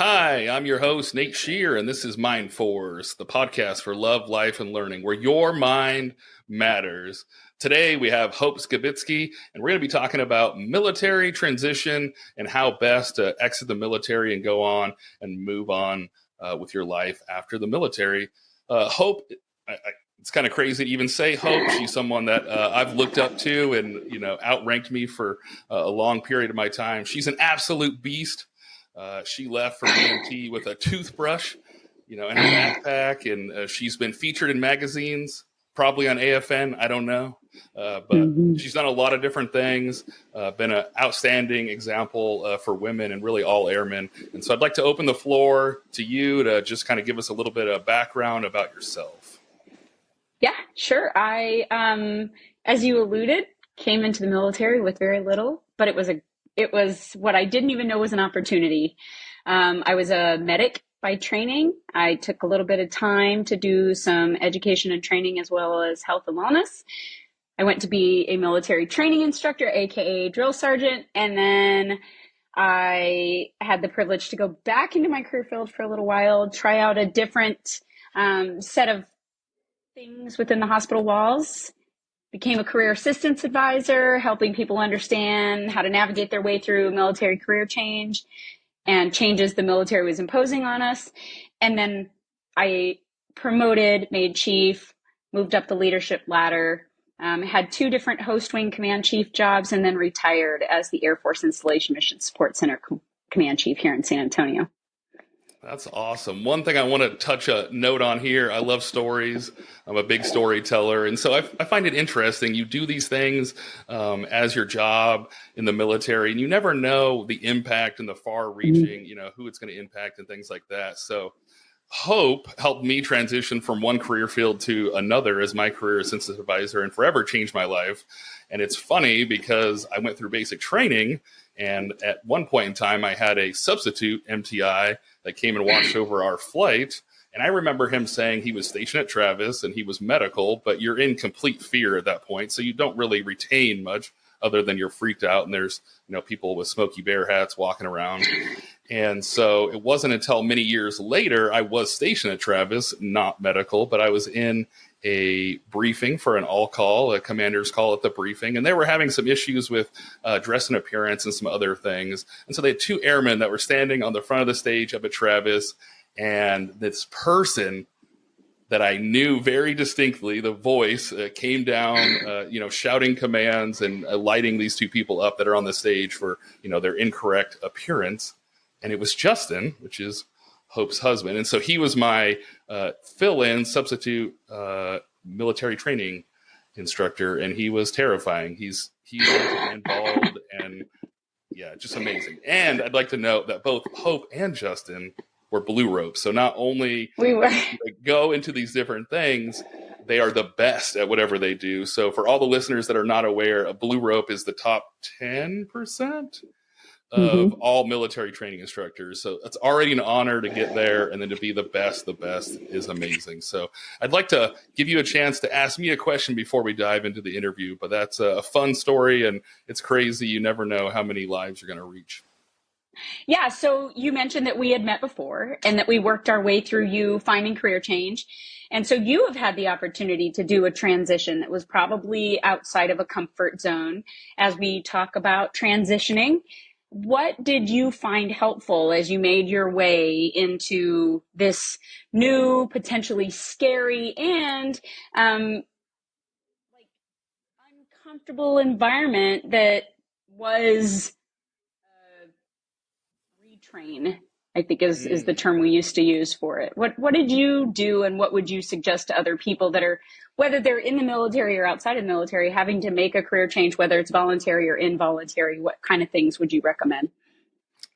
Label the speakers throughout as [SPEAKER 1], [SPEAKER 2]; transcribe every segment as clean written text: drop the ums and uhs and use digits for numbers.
[SPEAKER 1] Hi, I'm your host, Nate Shear, and this is Mind Force, the podcast for love, life, and learning, where your mind matters. Today, we have Hope Skibitsky, and we're going to be talking about military transition and how best to exit the military and go on and move on with your life after the military. Hope, it's kind of crazy to even say Hope. She's someone that I've looked up to and, outranked me for a long period of my time. She's an absolute beast. She left from EMT with a toothbrush, in her backpack, and she's been featured in magazines, probably on AFN. I don't know, but she's done a lot of different things. Been an outstanding example for women and really all airmen. And so I'd like to open the floor to you to just kind of give us a little bit of background about yourself.
[SPEAKER 2] Yeah, sure. I, as you alluded, came into the military with very little, but it was what I didn't even know was an opportunity. I was a medic by training. I took a little bit of time to do some education and training as well as health and wellness. I went to be a military training instructor, AKA drill sergeant. And then I had the privilege to go back into my career field for a little while, try out a different set of things within the hospital walls. Became a career assistance advisor, helping people understand how to navigate their way through military career change and changes the military was imposing on us. And then I promoted, made chief, moved up the leadership ladder, had 2 different host wing command chief jobs, and then retired as the Air Force Installation Mission Support Center command chief here in San Antonio.
[SPEAKER 1] That's awesome. One thing I want to touch a note on here, I love stories. I'm a big storyteller. And so I find it interesting. You do these things as your job in the military, and you never know the impact and the far reaching, who it's going to impact and things like that. So Hope helped me transition from one career field to another as my career assistant advisor and forever changed my life. And it's funny because I went through basic training, and at one point in time, I had a substitute MTI that came and watched over our flight. And I remember him saying he was stationed at Travis and he was medical, but you're in complete fear at that point. So you don't really retain much other than you're freaked out. And there's, people with Smokey Bear hats walking around. And so it wasn't until many years later, I was stationed at Travis, not medical, but I was in a briefing for an all-call, a commander's call at the briefing, and they were having some issues with dress and appearance and some other things. And so they had 2 airmen that were standing on the front of the stage up at Travis, and this person that I knew very distinctly, the voice came down, shouting commands and lighting these 2 people up that are on the stage for, their incorrect appearance. And it was Justin, which is Hope's husband. And so he was my fill-in substitute military training instructor, and he was terrifying. He's huge and bald and just amazing. And I'd like to note that both Hope and Justin were blue ropes. So not only
[SPEAKER 2] we were
[SPEAKER 1] go into these different things, they are the best at whatever they do. So for all the listeners that are not aware, a blue rope is the top 10% of all military training instructors. So it's already an honor to get there, and then to be the best is amazing. So I'd like to give you a chance to ask me a question before we dive into the interview, but that's a fun story, and it's crazy. You never know how many lives you're going to reach.
[SPEAKER 2] Yeah. So you mentioned that we had met before and that we worked our way through you finding career change. And so you have had the opportunity to do a transition that was probably outside of a comfort zone. As we talk about transitioning, what did you find helpful as you made your way into this new, potentially scary and uncomfortable environment that was retrain, I think is the term we used to use for it. What did you do, and what would you suggest to other people that are, whether they're in the military or outside of the military, having to make a career change, whether it's voluntary or involuntary? What kind of things would you recommend?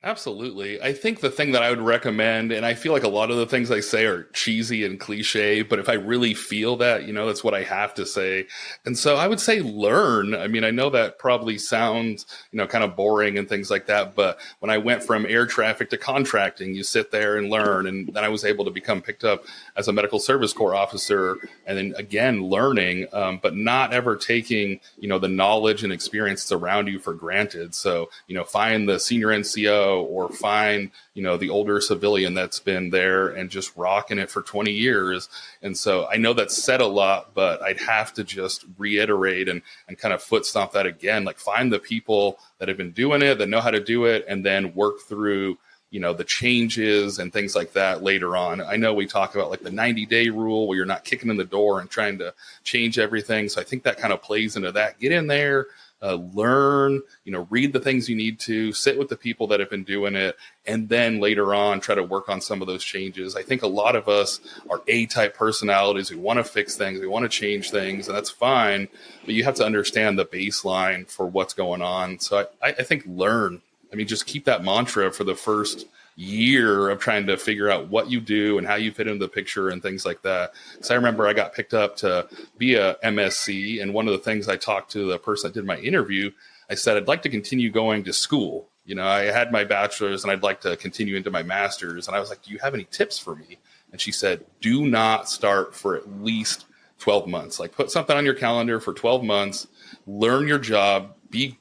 [SPEAKER 1] Absolutely. I think the thing that I would recommend, and I feel like a lot of the things I say are cheesy and cliche, but if I really feel that, that's what I have to say. And so I would say learn. I mean, I know that probably sounds, kind of boring and things like that, but when I went from air traffic to contracting, you sit there and learn. And then I was able to become picked up as a medical service corps officer, and then again, learning, but not ever taking, the knowledge and experience around you for granted. So, find the senior NCO know, or find, the older civilian that's been there and just rocking it for 20 years. And so I know that's said a lot, but I'd have to just reiterate and kind of foot stomp that again, like find the people that have been doing it, that know how to do it, and then work through the changes and things like that later on. I know we talk about like the 90-day rule where you're not kicking in the door and trying to change everything. So I think that kind of plays into that. Get in there, learn, read the things you need to, sit with the people that have been doing it, and then later on try to work on some of those changes. I think a lot of us are A-type personalities. We want to fix things. We want to change things, and that's fine. But you have to understand the baseline for what's going on. So I think learn. Just keep that mantra for the first year of trying to figure out what you do and how you fit into the picture and things like that. Because I remember I got picked up to be a MSC, and one of the things I talked to the person that did my interview, I said, I'd like to continue going to school. I had my bachelor's and I'd like to continue into my master's. And I was like, do you have any tips for me? And she said, do not start for at least 12 months. Like put something on your calendar for 12 months, learn your job, be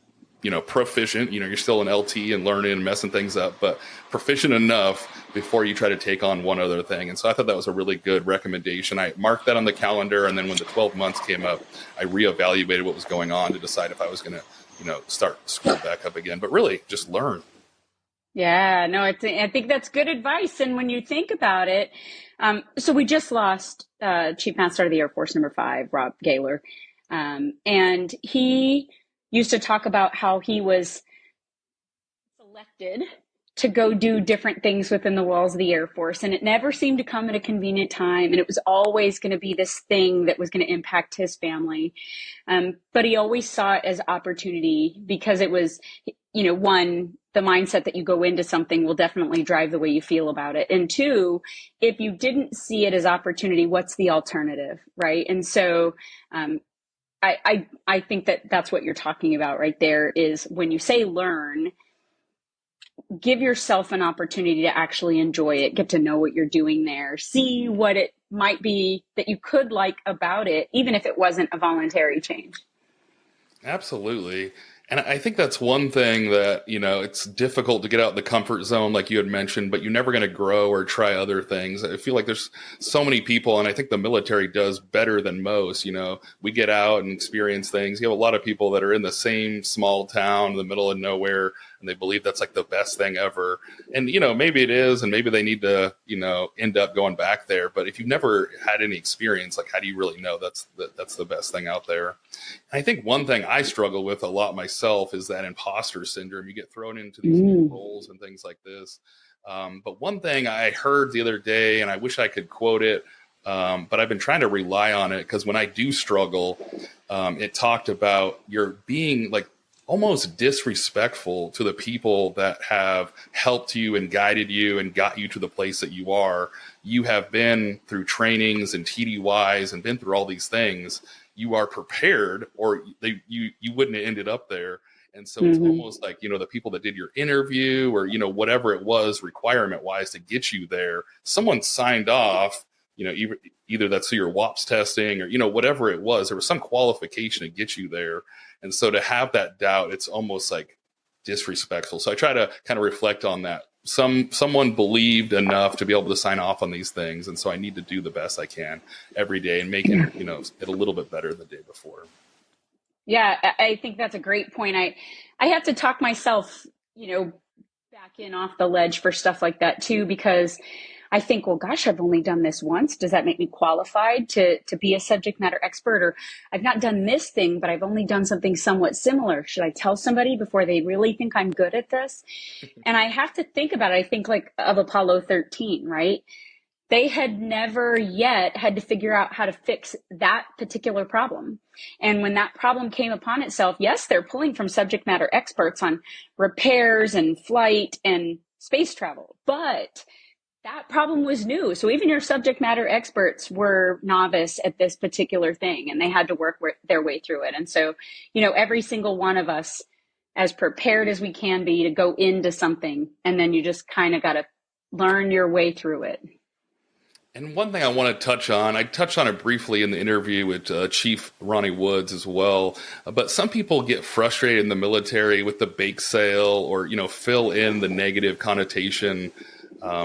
[SPEAKER 1] proficient, you're still an LT and learning and messing things up, but proficient enough before you try to take on one other thing. And so I thought that was a really good recommendation. I marked that on the calendar. And then when the 12 months came up, I reevaluated what was going on to decide if I was going to, start school back up again, but really just learn.
[SPEAKER 2] Yeah, no, I think that's good advice. And when you think about it, so we just lost Chief Master of the Air Force #5, Rob Gaylor. And he used to talk about how he was selected to go do different things within the walls of the Air Force. And it never seemed to come at a convenient time. And it was always going to be this thing that was going to impact his family. But he always saw it as opportunity because it was, one, the mindset that you go into something will definitely drive the way you feel about it. And two, if you didn't see it as opportunity, what's the alternative, right? And so, I think that that's what you're talking about right there is when you say learn, give yourself an opportunity to actually enjoy it, get to know what you're doing there, see what it might be that you could like about it, even if it wasn't a voluntary change.
[SPEAKER 1] Absolutely. And I think that's one thing that, it's difficult to get out of the comfort zone, like you had mentioned, but you're never going to grow or try other things. I feel like there's so many people, and I think the military does better than most. We get out and experience things. You have a lot of people that are in the same small town in the middle of nowhere, and they believe that's like the best thing ever. And, maybe it is, and maybe they need to, end up going back there. But if you've never had any experience, like how do you really know that's the best thing out there? And I think one thing I struggle with a lot myself is that imposter syndrome. You get thrown into these new roles and things like this. But one thing I heard the other day, and I wish I could quote it, but I've been trying to rely on it because when I do struggle, it talked about you're being like almost disrespectful to the people that have helped you and guided you and got you to the place that you are. You have been through trainings and TDYs and been through all these things. You are prepared, or you wouldn't have ended up there. And so it's almost like, the people that did your interview or, whatever it was requirement wise to get you there, someone signed off, either that's through your WAPS testing or, whatever it was, there was some qualification to get you there. And so to have that doubt, it's almost like disrespectful. So I try to kind of reflect on that. Someone believed enough to be able to sign off on these things. And so I need to do the best I can every day and make it, it a little bit better the day before.
[SPEAKER 2] Yeah, I think that's a great point. I have to talk myself, back in off the ledge for stuff like that too, because I think, well, gosh, I've only done this once. Does that make me qualified to be a subject matter expert? Or I've not done this thing, but I've only done something somewhat similar. Should I tell somebody before they really think I'm good at this? And I have to think about it. I think like of Apollo 13, right? They had never yet had to figure out how to fix that particular problem. And when that problem came upon itself, yes, they're pulling from subject matter experts on repairs and flight and space travel, but that problem was new. So even your subject matter experts were novice at this particular thing, and they had to work their way through it. And so, every single one of us, as prepared as we can be to go into something, and then you just kind of got to learn your way through it.
[SPEAKER 1] And one thing I want to touch on, I touched on it briefly in the interview with Chief Ronnie Woods as well, but some people get frustrated in the military with the bake sale or, fill in the negative connotation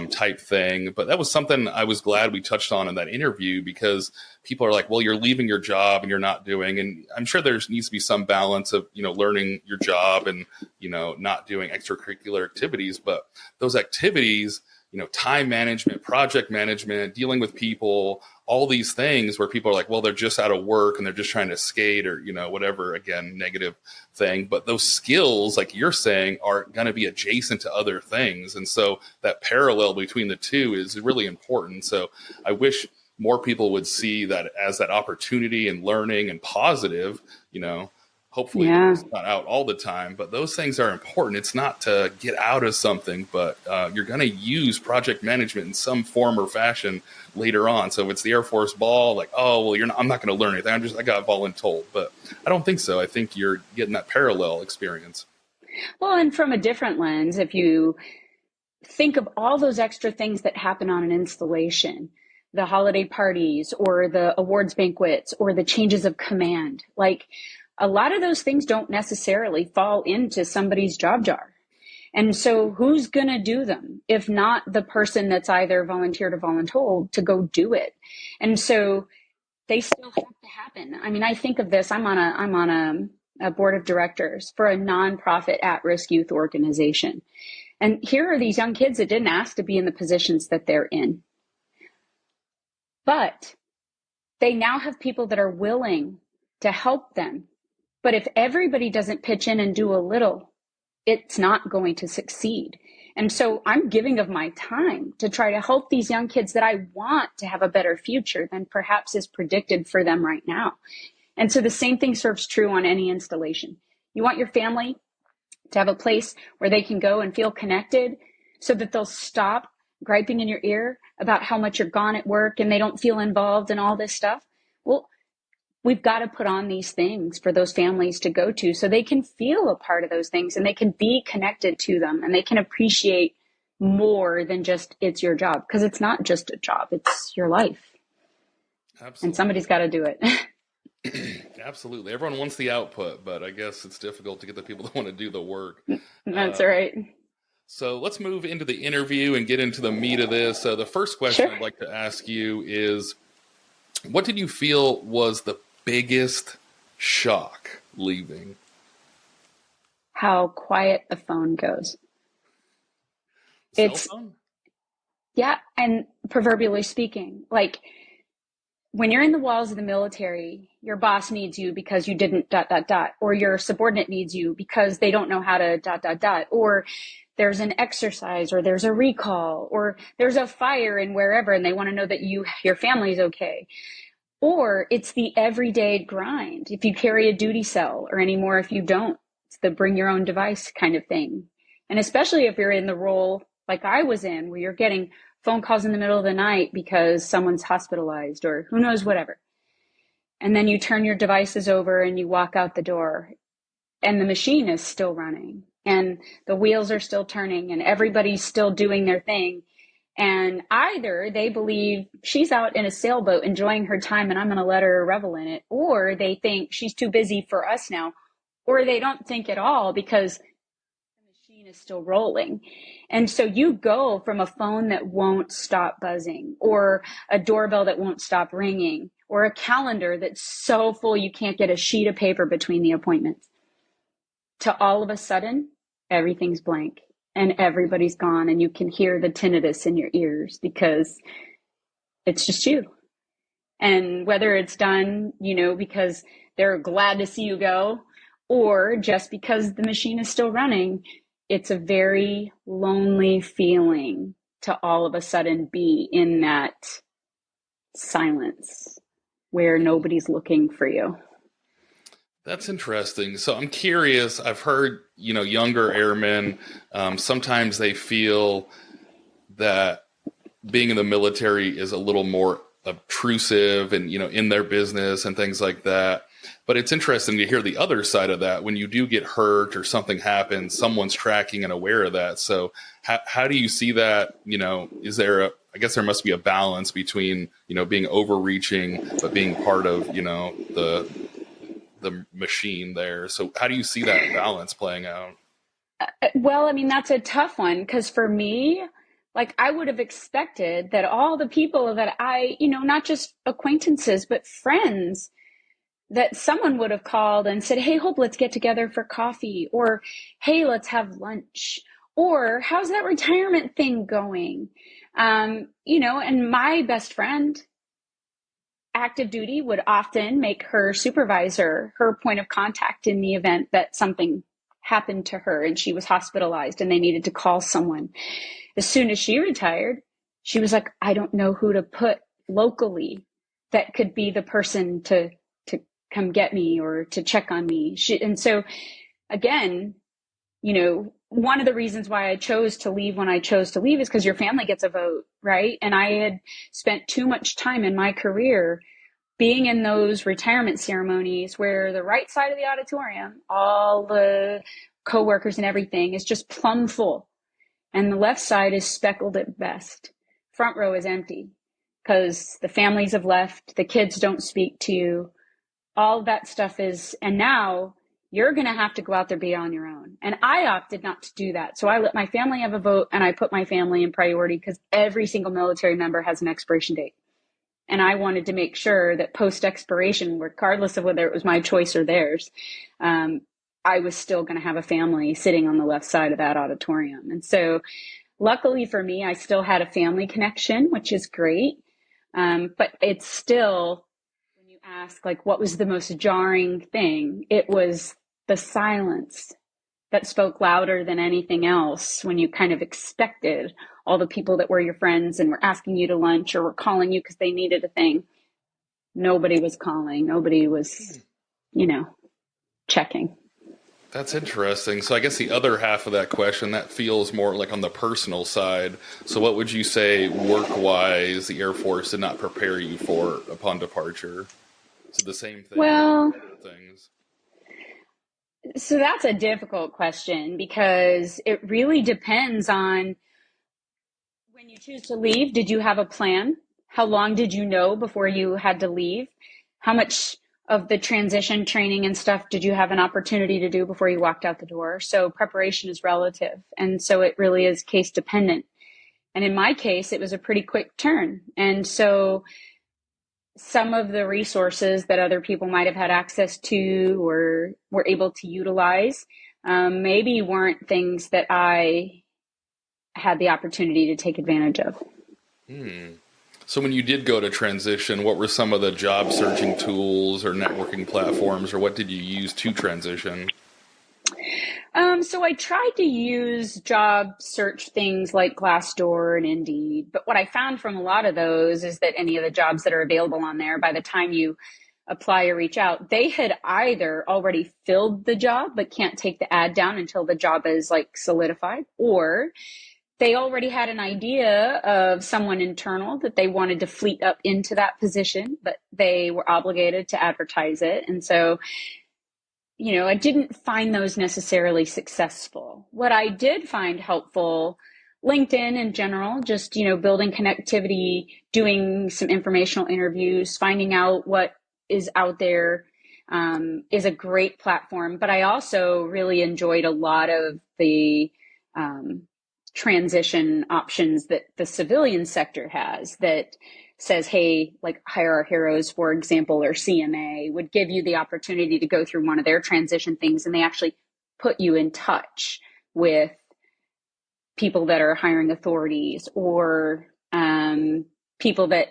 [SPEAKER 1] type thing. But that was something I was glad we touched on in that interview, because people are like, well, you're leaving your job and you're not doing, and I'm sure there needs to be some balance of, learning your job and, not doing extracurricular activities, but those activities, time management, project management, dealing with people, all these things where people are like, well, they're just out of work and they're just trying to skate or, whatever, again, negative thing. But those skills, like you're saying, are going to be adjacent to other things. And so that parallel between the two is really important. So I wish more people would see that as that opportunity and learning and positive, hopefully it's not out all the time, but those things are important. It's not to get out of something, but you're going to use project management in some form or fashion later on. So if it's the Air Force ball, like, oh, well, I'm not going to learn anything. I got voluntold, but I don't think so. I think you're getting that parallel experience.
[SPEAKER 2] Well, and from a different lens, if you think of all those extra things that happen on an installation, the holiday parties or the awards banquets or the changes of command, like, a lot of those things don't necessarily fall into somebody's job jar. And so who's going to do them if not the person that's either volunteered or voluntold to go do it? And so they still have to happen. I mean, I think of this, I'm on a board of directors for a nonprofit at-risk youth organization. And here are these young kids that didn't ask to be in the positions that they're in. But they now have people that are willing to help them. But if everybody doesn't pitch in and do a little, it's not going to succeed. And so I'm giving of my time to try to help these young kids that I want to have a better future than perhaps is predicted for them right now. And so the same thing serves true on any installation. You want your family to have a place where they can go and feel connected so that they'll stop griping in your ear about how much you're gone at work and they don't feel involved and all this stuff. Well, we've got to put on these things for those families to go to so they can feel a part of those things and they can be connected to them and they can appreciate more than just it's your job, because it's not just a job, it's your life. Absolutely. And somebody's got to do it.
[SPEAKER 1] Absolutely. Everyone wants the output, but I guess it's difficult to get the people that want to do the work.
[SPEAKER 2] That's right.
[SPEAKER 1] So let's move into the interview and get into the meat of this. So the first question
[SPEAKER 2] Sure.
[SPEAKER 1] I'd like to ask you is, what did you feel was the biggest shock leaving?
[SPEAKER 2] How quiet the phone goes.
[SPEAKER 1] Cell phone?
[SPEAKER 2] Yeah, and proverbially speaking, like when you're in the walls of the military, your boss needs you because you didn't ... or your subordinate needs you because they don't know how to ... or there's an exercise, or there's a recall, or there's a fire in wherever and they want to know that your family's okay. Or it's the everyday grind. If you carry a duty cell, or anymore if you don't, it's the bring your own device kind of thing. And especially if you're in the role like I was in, where you're getting phone calls in the middle of the night because someone's hospitalized or who knows, whatever. And then you turn your devices over and you walk out the door and the machine is still running and the wheels are still turning and everybody's still doing their thing. And either they believe she's out in a sailboat enjoying her time and I'm going to let her revel in it, or they think she's too busy for us now, or they don't think at all because the machine is still rolling. And so you go from a phone that won't stop buzzing, or a doorbell that won't stop ringing, or a calendar that's so full you can't get a sheet of paper between the appointments, to all of a sudden, everything's blank. And everybody's gone and you can hear the tinnitus in your ears because it's just you. And whether it's done, because they're glad to see you go, or just because the machine is still running, it's a very lonely feeling to all of a sudden be in that silence where nobody's looking for you.
[SPEAKER 1] That's interesting. So I'm curious. I've heard, younger airmen, sometimes they feel that being in the military is a little more obtrusive and, in their business and things like that. But it's interesting to hear the other side of that. When you do get hurt or something happens, someone's tracking and aware of that. So how do you see that? Is there I guess there must be a balance between, being overreaching, but being part of, the machine there. So how do you see that balance playing out?
[SPEAKER 2] Well, I mean, that's a tough one because for me, like I would have expected that all the people that not just acquaintances, but friends, that someone would have called and said, "Hey, Hope, let's get together for coffee," or "Hey, let's have lunch," or "How's that retirement thing going?" And my best friend, active duty, would often make her supervisor her point of contact in the event that something happened to her and she was hospitalized and they needed to call someone. As soon as she retired, she was like, "I don't know who to put locally that could be the person to come get me or to check on me." And so again, one of the reasons why I chose to leave when I chose to leave is because your family gets a vote, right? And I had spent too much time in my career being in those retirement ceremonies where the right side of the auditorium, all the coworkers and everything, is just plumb full. And the left side is speckled at best. Front row is empty because the families have left, the kids don't speak to you, all of that stuff is, and now you're going to have to go out there, be on your own. And I opted not to do that. So I let my family have a vote and I put my family in priority because every single military member has an expiration date. And I wanted to make sure that post expiration, regardless of whether it was my choice or theirs, I was still going to have a family sitting on the left side of that auditorium. And so luckily for me, I still had a family connection, which is great. But it's still, when you ask, like, what was the most jarring thing? It was the silence that spoke louder than anything else when you kind of expected all the people that were your friends and were asking you to lunch or were calling you because they needed a thing. Nobody was calling. Nobody was, checking.
[SPEAKER 1] That's interesting. So I guess the other half of that question, that feels more like on the personal side. So what would you say work-wise the Air Force did not prepare you for upon departure? So the same thing.
[SPEAKER 2] Well,
[SPEAKER 1] things.
[SPEAKER 2] So that's a difficult question because it really depends on when you choose to leave. Did you have a plan? How long did you know before you had to leave? How much of the transition training and stuff did you have an opportunity to do before you walked out the door? So preparation is relative. And so it really is case dependent. And in my case, it was a pretty quick turn. And so some of the resources that other people might have had access to or were able to utilize maybe weren't things that I had the opportunity to take advantage of.
[SPEAKER 1] So when you did go to transition, what were some of the job searching tools or networking platforms, or what did you use to transition?
[SPEAKER 2] So I tried to use job search things like Glassdoor and Indeed, but what I found from a lot of those is that any of the jobs that are available on there, by the time you apply or reach out, they had either already filled the job but can't take the ad down until the job is like solidified, or they already had an idea of someone internal that they wanted to fleet up into that position, but they were obligated to advertise it. And so I didn't find those necessarily successful. What I did find helpful, LinkedIn in general, just, building connectivity, doing some informational interviews, finding out what is out there, is a great platform. But I also really enjoyed a lot of the transition options that the civilian sector has that says, hey, like Hire Our Heroes, for example, or CMA would give you the opportunity to go through one of their transition things, and they actually put you in touch with people that are hiring authorities or people that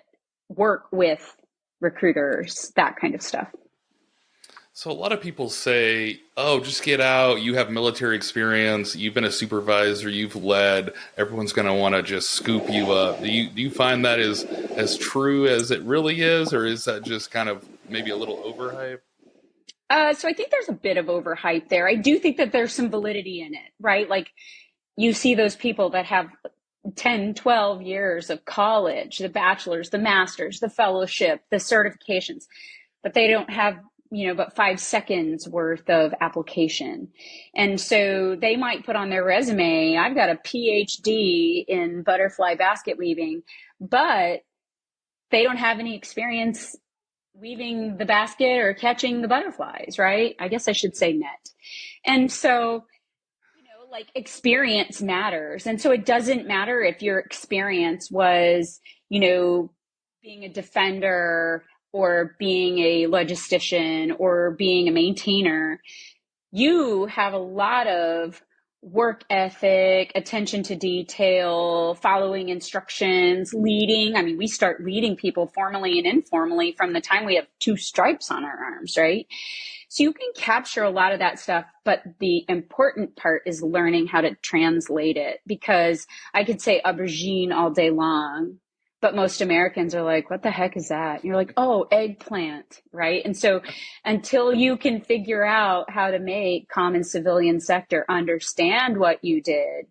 [SPEAKER 2] work with recruiters, that kind of stuff.
[SPEAKER 1] So a lot of people say, oh, just get out. You have military experience. You've been a supervisor. You've led. Everyone's going to want to just scoop you up. Do you find that is as true as it really is, or is that just kind of maybe a little overhyped?
[SPEAKER 2] So I think there's a bit of overhype there. I do think that there's some validity in it, right? Like you see those people that have 10, 12 years of college, the bachelor's, the master's, the fellowship, the certifications, but they don't have but 5 seconds worth of application. And so they might put on their resume, I've got a PhD in butterfly basket weaving, but they don't have any experience weaving the basket or catching the butterflies, right? I guess I should say net. And so, like experience matters. And so it doesn't matter if your experience was, being a defender or being a logistician or being a maintainer. You have a lot of work ethic, attention to detail, following instructions, leading. I mean, we start leading people formally and informally from the time we have 2 stripes on our arms, right? So you can capture a lot of that stuff, but the important part is learning how to translate it, because I could say aubergine all day long, but most Americans are like, what the heck is that? And you're like, oh, eggplant, right? And so until you can figure out how to make common civilian sector understand what you did,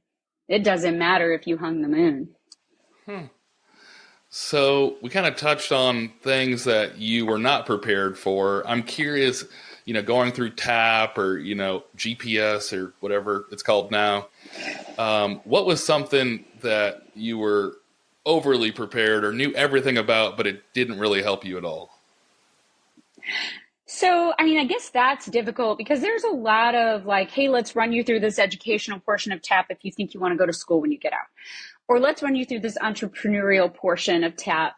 [SPEAKER 2] it doesn't matter if you hung the moon.
[SPEAKER 1] So we kind of touched on things that you were not prepared for. I'm curious, going through TAP or, GPS or whatever it's called now, what was something that you were overly prepared or knew everything about, but it didn't really help you at all?
[SPEAKER 2] So, I guess that's difficult because there's a lot of like, hey, let's run you through this educational portion of TAP if you think you want to go to school when you get out. Or let's run you through this entrepreneurial portion of TAP.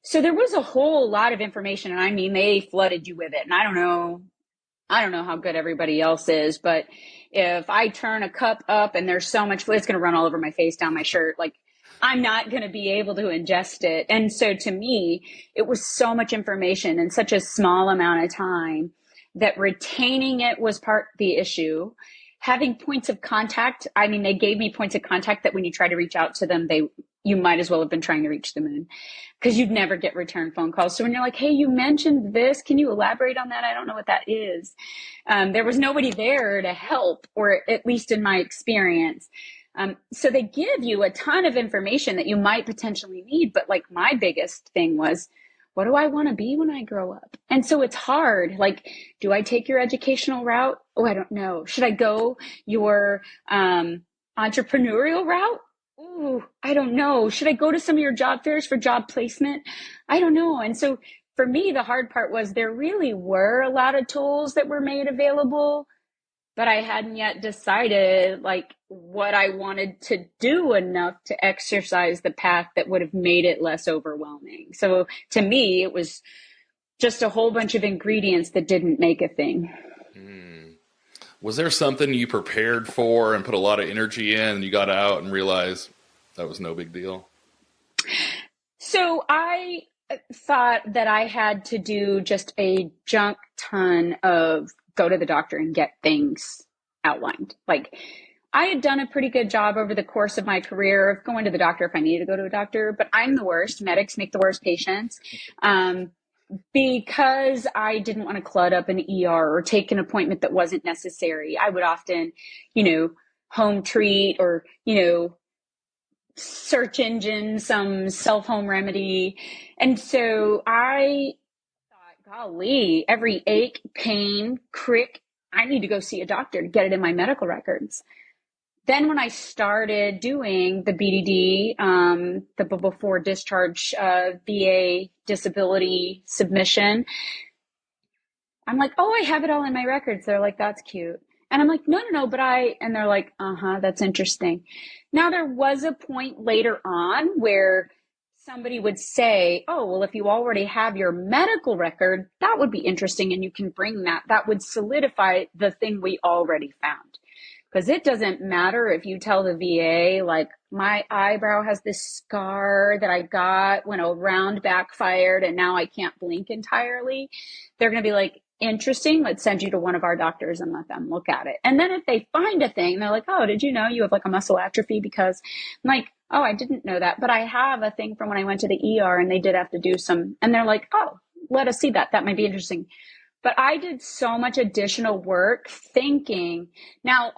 [SPEAKER 2] So there was a whole lot of information, and they flooded you with it. And I don't know how good everybody else is, but if I turn a cup up and there's so much, it's going to run all over my face, down my shirt. Like, I'm not going to be able to ingest it. And so to me, it was so much information in such a small amount of time that retaining it was part of the issue. Having points of contact, they gave me points of contact that when you try to reach out to them, you might as well have been trying to reach the moon, because you'd never get return phone calls. So when you're like, hey, you mentioned this, can you elaborate on that? I don't know what that is. There was nobody there to help, or at least in my experience. So they give you a ton of information that you might potentially need. But like my biggest thing was, what do I want to be when I grow up? And so it's hard. Like, do I take your educational route? Oh, I don't know. Should I go your entrepreneurial route? Ooh, I don't know. Should I go to some of your job fairs for job placement? I don't know. And so for me, the hard part was there really were a lot of tools that were made available, but I hadn't yet decided like what I wanted to do enough to exercise the path that would have made it less overwhelming. So to me, it was just a whole bunch of ingredients that didn't make a thing.
[SPEAKER 1] Was there something you prepared for and put a lot of energy in and you got out and realized that was no big deal?
[SPEAKER 2] So I thought that I had to do just a junk ton of go to the doctor and get things outlined. Like, I had done a pretty good job over the course of my career of going to the doctor if I needed to go to a doctor, but I'm the worst. Medics make the worst patients. Because I didn't want to clud up an ER or take an appointment that wasn't necessary. I would often, home treat or, search engine, some self-home remedy. And so I thought, golly, every ache, pain, crick, I need to go see a doctor to get it in my medical records. Then when I started doing the BDD, the before discharge VA disability submission, I'm like, oh, I have it all in my records. They're like, that's cute. And I'm like, no, but and they're like, that's interesting. Now there was a point later on where somebody would say, oh, well, if you already have your medical record, that would be interesting. And you can bring that. That would solidify the thing we already found. Because it doesn't matter if you tell the VA, like, my eyebrow has this scar that I got when a round backfired and now I can't blink entirely. They're going to be like, interesting, let's send you to one of our doctors and let them look at it. And then if they find a thing, they're like, oh, did you know you have like a muscle atrophy? Because I'm like, oh, I didn't know that. But I have a thing from when I went to the ER and they did have to do some. And they're like, oh, let us see that. That might be interesting. But I did so much additional work thinking. Now,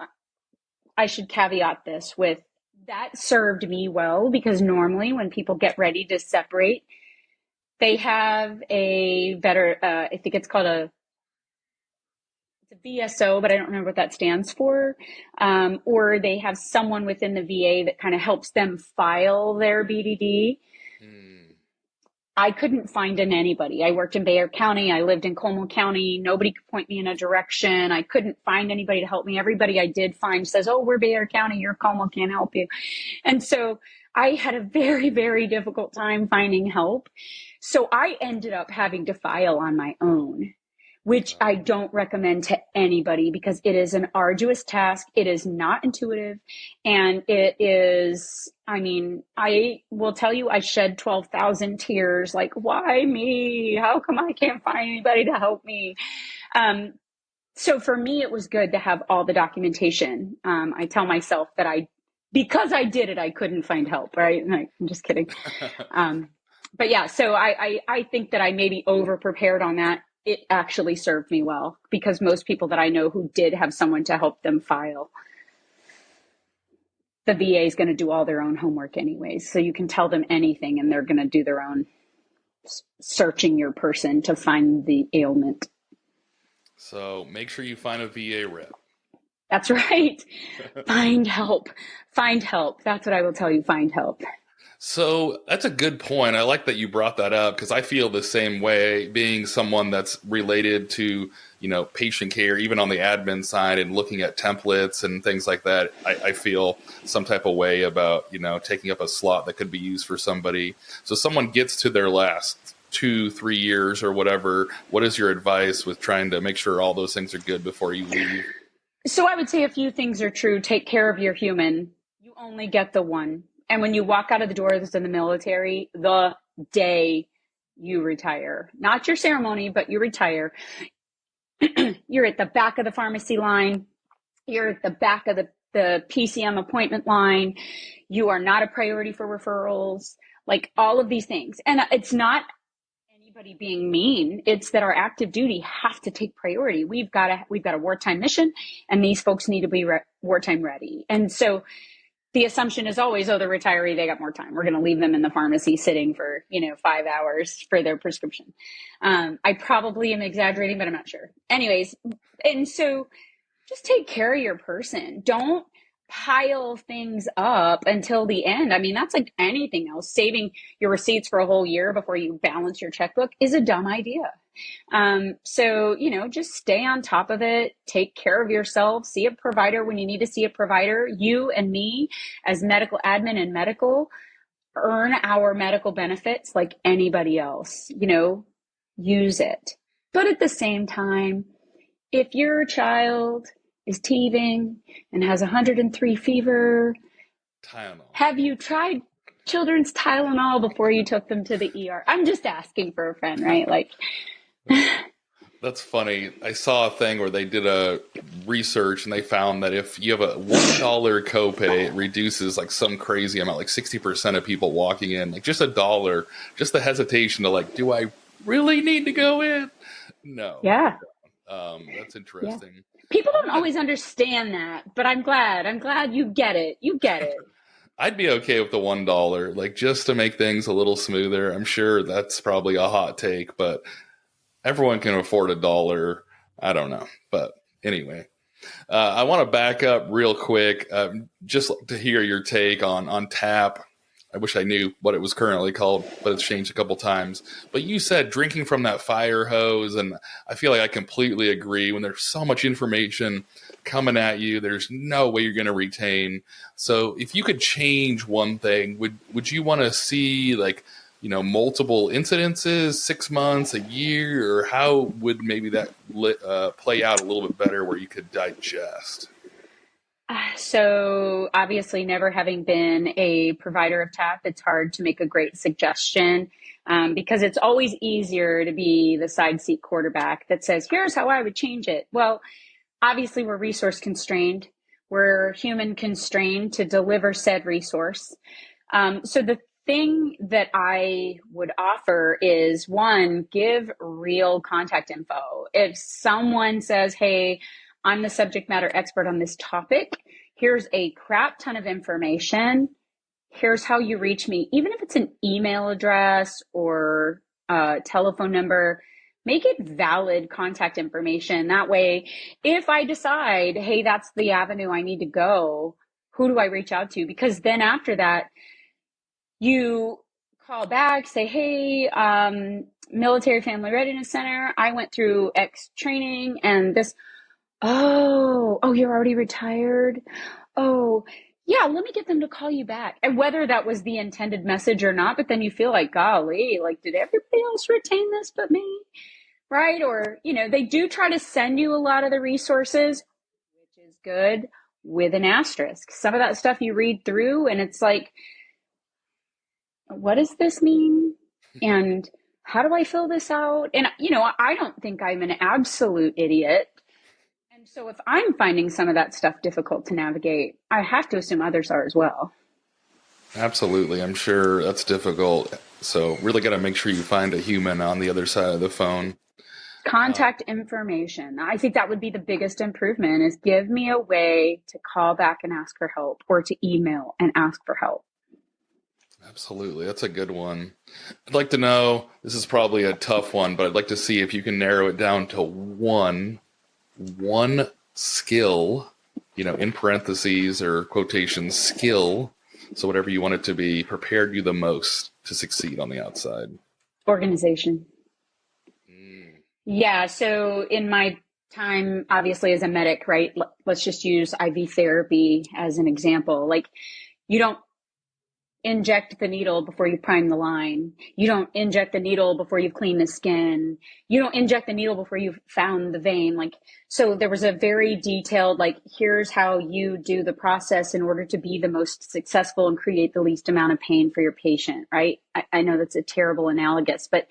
[SPEAKER 2] I should caveat this with that served me well, because normally when people get ready to separate, they have a better, I think it's called a VSO, but I don't remember what that stands for. Or they have someone within the VA that kind of helps them file their BDD.
[SPEAKER 1] Hmm.
[SPEAKER 2] I couldn't find anybody. I worked in Bexar County. I lived in Como County. Nobody could point me in a direction. I couldn't find anybody to help me. Everybody I did find says, oh, we're Bexar County. You're Como, can't help you. And so I had a very, very difficult time finding help. So I ended up having to file on my own, which I don't recommend to anybody because it is an arduous task. It is not intuitive. And it is, I mean, I will tell you, I shed 12,000 tears. Like, why me? How come I can't find anybody to help me? So for me, it was good to have all the documentation. I tell myself that because I did it, I couldn't find help, right? Like, I'm just kidding. But yeah, so I think that I maybe over prepared on that. It actually served me well because most people that I know who did have someone to help them file, the VA is going to do all their own homework anyways. So you can tell them anything and they're going to do their own searching your person to find the ailment.
[SPEAKER 1] So make sure you find a VA rep.
[SPEAKER 2] That's right. Find help. Find help. That's what I will tell you. Find help.
[SPEAKER 1] So that's a good point. I like that you brought that up because I feel the same way, being someone that's related to, patient care, even on the admin side and looking at templates and things like that. I feel some type of way about, taking up a slot that could be used for somebody. So someone gets to their last 2-3 years or whatever. What is your advice with trying to make sure all those things are good before you leave?
[SPEAKER 2] So I would say a few things are true. Take care of your human. You only get the one. And when you walk out of the doors in the military, the day you retire, not your ceremony, but you retire, you're at the back of the pharmacy line. You're at the back of the PCM appointment line. You are not a priority for referrals, like all of these things. And it's not anybody being mean. It's that our active duty have to take priority. We've got a wartime mission, and these folks need to be wartime ready. And so the assumption is always, the retiree, they got more time. We're going to leave them in the pharmacy sitting for, 5 hours for their prescription. I probably am exaggerating, but I'm not sure. Anyways, and so just take care of your person. Don't pile things up until the end. I mean, that's like anything else. Saving your receipts for a whole year before you balance your checkbook is a dumb idea. So, just stay on top of it, take care of yourself, see a provider when you need to see a provider. You and me as medical admin and medical earn our medical benefits like anybody else, use it. But at the same time, if your child is teething and has 103 fever,
[SPEAKER 1] Tylenol.
[SPEAKER 2] Have you tried children's Tylenol before you took them to the ER? I'm just asking for a friend, right? Like,
[SPEAKER 1] that's funny. I saw a thing where they did a research and they found that if you have a $1 copay, it reduces like some crazy amount, like 60% of people walking in, like just $1, just the hesitation to like, do I really need to go in? No.
[SPEAKER 2] Yeah.
[SPEAKER 1] That's interesting.
[SPEAKER 2] Yeah. People don't always understand that, but I'm glad you get it. You get it.
[SPEAKER 1] I'd be okay with the $1, like just to make things a little smoother. I'm sure that's probably a hot take, but everyone can afford $1. I don't know. But anyway, I want to back up real quick just to hear your take on TAP. I wish I knew what it was currently called, but it's changed a couple times. But you said drinking from that fire hose, and I feel like I completely agree. When there's so much information coming at you, there's no way you're going to retain. So if you could change one thing, would you want to see like, multiple incidences, 6 months, a year, or how would maybe that play out a little bit better where you could digest?
[SPEAKER 2] So obviously, never having been a provider of TAP, it's hard to make a great suggestion because it's always easier to be the side seat quarterback that says, here's how I would change it. Well, obviously, we're resource constrained. We're human constrained to deliver said resource. So the thing that I would offer is, one, give real contact info. If someone says, hey, I'm the subject matter expert on this topic, here's a crap ton of information. Here's how you reach me. Even if it's an email address or a telephone number, make it valid contact information. That way, if I decide, hey, that's the avenue I need to go, who do I reach out to? Because then after that, you call back, say, hey, Military Family Readiness Center, I went through X training and this, oh, you're already retired? Oh, yeah, let me get them to call you back. And whether that was the intended message or not, but then you feel like, golly, like, did everybody else retain this but me? Right? Or, they do try to send you a lot of the resources, which is good, with an asterisk. Some of that stuff you read through and it's like, what does this mean? And how do I fill this out? And, I don't think I'm an absolute idiot. And so if I'm finding some of that stuff difficult to navigate, I have to assume others are as well.
[SPEAKER 1] Absolutely. I'm sure that's difficult. So really got to make sure you find a human on the other side of the phone.
[SPEAKER 2] Contact information. I think that would be the biggest improvement, is give me a way to call back and ask for help, or to email and ask for help.
[SPEAKER 1] Absolutely. That's a good one. I'd like to know, this is probably a tough one, but I'd like to see if you can narrow it down to one skill, in parentheses or quotations, skill. So whatever you want it to be, prepared you the most to succeed on the outside.
[SPEAKER 2] Organization. Yeah. So in my time, obviously as a medic, right? Let's just use IV therapy as an example. Like, you don't inject the needle before you prime the line. You don't inject the needle before you've cleaned the skin. You don't inject the needle before you've found the vein. Like, so there was a very detailed, like, here's how you do the process in order to be the most successful and create the least amount of pain for your patient, right? I know that's a terrible analogous, but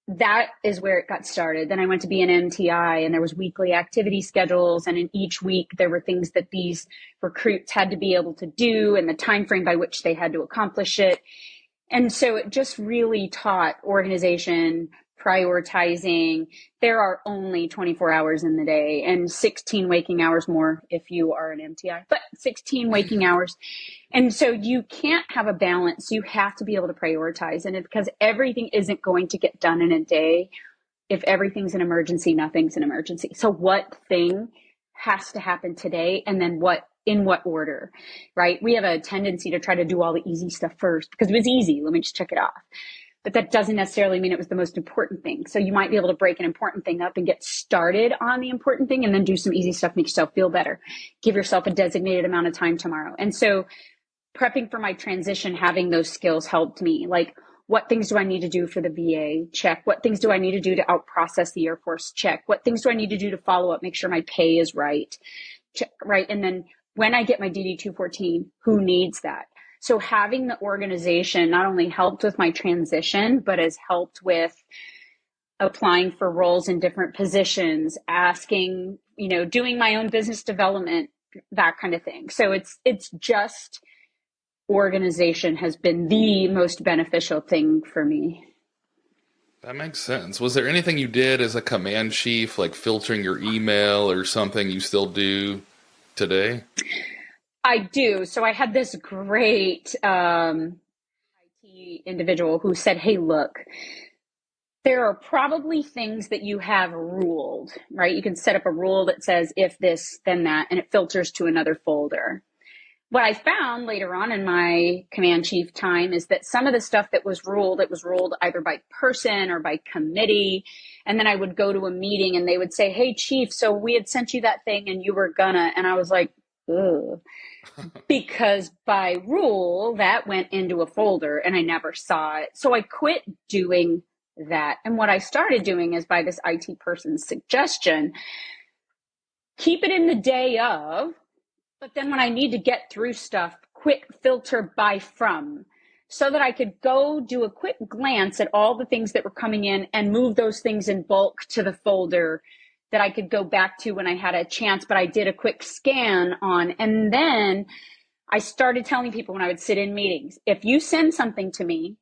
[SPEAKER 2] that is where it got started. Then I went to be an MTI, and there was weekly activity schedules. And in each week, there were things that these recruits had to be able to do and the time frame by which they had to accomplish it. And so it just really taught organization, prioritizing. There are only 24 hours in the day, and 16 waking hours more if you are an MTI, but 16 waking hours. And so you can't have a balance. You have to be able to prioritize. And because everything isn't going to get done in a day, if everything's an emergency, nothing's an emergency. So what thing has to happen today, and then in what order, right? We have a tendency to try to do all the easy stuff first because it was easy. Let me just check it off. But that doesn't necessarily mean it was the most important thing. So you might be able to break an important thing up and get started on the important thing, and then do some easy stuff, make yourself feel better. Give yourself a designated amount of time tomorrow. And so prepping for my transition, having those skills helped me. Like, what things do I need to do for the VA? Check. What things do I need to do to outprocess the Air Force? Check. What things do I need to do to follow up, make sure my pay is right? Check. Right. And then when I get my DD-214, who needs that? So having the organization not only helped with my transition, but has helped with applying for roles in different positions, asking, doing my own business development, that kind of thing. So it's just, organization has been the most beneficial thing for me.
[SPEAKER 1] That makes sense. Was there anything you did as a command chief, like filtering your email or something you still do today?
[SPEAKER 2] I do. So I had this great IT individual who said, hey, look, there are probably things that you have ruled, right? You can set up a rule that says if this, then that, and it filters to another folder. What I found later on in my command chief time is that some of the stuff that was ruled, it was ruled either by person or by committee. And then I would go to a meeting and they would say, hey, chief, so we had sent you that thing and you were gonna, and I was like, ugh. Because by rule, that went into a folder and I never saw it. So I quit doing that. And what I started doing is, by this IT person's suggestion, keep it in the day of, but then when I need to get through stuff, quick filter by from, so that I could go do a quick glance at all the things that were coming in and move those things in bulk to the folder that I could go back to when I had a chance, but I did a quick scan on. And then I started telling people when I would sit in meetings, if you send something to me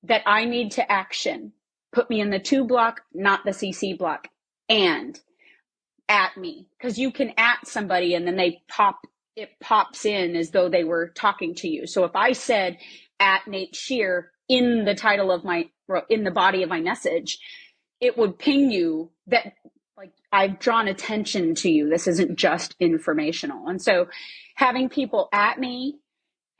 [SPEAKER 2] that I need to action, put me in the to block, not the CC block, and at me. Because you can at somebody and then it pops in as though they were talking to you. So if I said at Nate Shear in the title of in the body of my message, it would ping you that like I've drawn attention to you. This isn't just informational. And so having people at me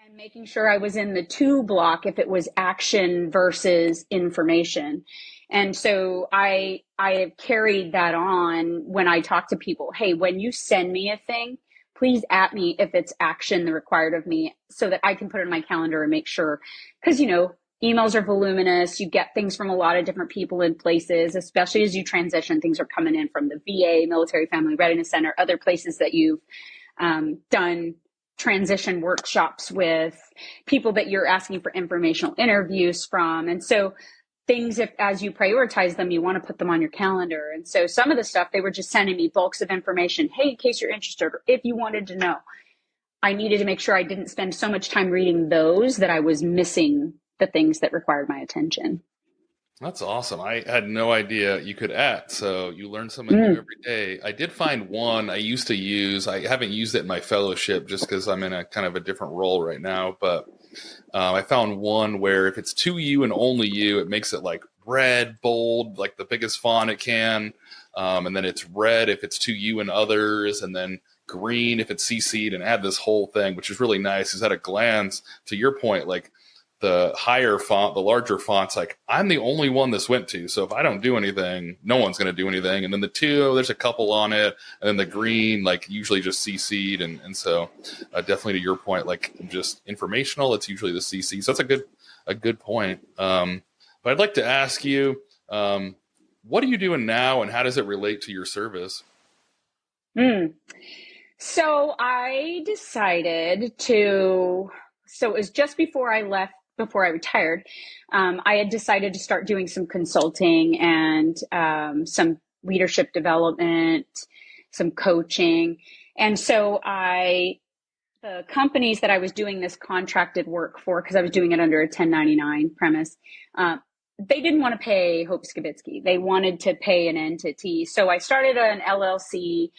[SPEAKER 2] and making sure I was in the to block if it was action versus information. And so I have carried that on when I talk to people. Hey, when you send me a thing, please at me if it's action required of me so that I can put it in my calendar and make sure. Because, emails are voluminous. You get things from a lot of different people and places, especially as you transition. Things are coming in from the VA, Military Family Readiness Center, other places that you've done transition workshops with, people that you're asking for informational interviews from. And so things, if as you prioritize them, you want to put them on your calendar. And so some of the stuff, they were just sending me bulks of information. Hey, in case you're interested, or if you wanted to know, I needed to make sure I didn't spend so much time reading those that I was missing the things that required my attention.
[SPEAKER 1] That's awesome. I had no idea you could so you learn something new every day. I did find one I used to use. I haven't used it in my fellowship just because I'm in a kind of a different role right now. But I found one where if it's to you and only you, it makes it like red, bold, like the biggest font it can. And then it's red if it's to you and others, and then green if it's CC'd, and add this whole thing, which is really nice. Is at a glance, to your point, like the higher font, the larger fonts, like I'm the only one this went to. So if I don't do anything, no one's going to do anything. And then the two, there's a couple on it. And then the green, like usually just CC'd. And so definitely to your point, like just informational, it's usually the CC. So that's a good point. But I'd like to ask you, what are you doing now and how does it relate to your service?
[SPEAKER 2] So I decided so it was just before I retired, I had decided to start doing some consulting and some leadership development, some coaching. And so the companies that I was doing this contracted work for, because I was doing it under a 1099 premise, they didn't want to pay Hope Skibitsky. They wanted to pay an entity. So I started an LLC.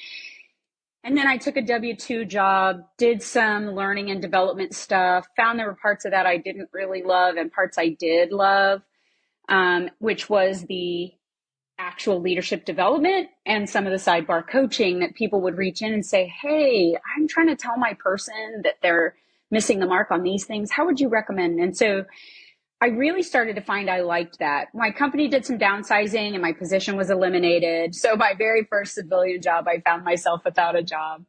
[SPEAKER 2] And then I took a W-2 job, did some learning and development stuff, found there were parts of that I didn't really love and parts I did love, which was the actual leadership development and some of the sidebar coaching that people would reach in and say, hey, I'm trying to tell my person that they're missing the mark on these things. How would you recommend? And so I really started to find I liked that. My company did some downsizing and my position was eliminated. So my very first civilian job, I found myself without a job.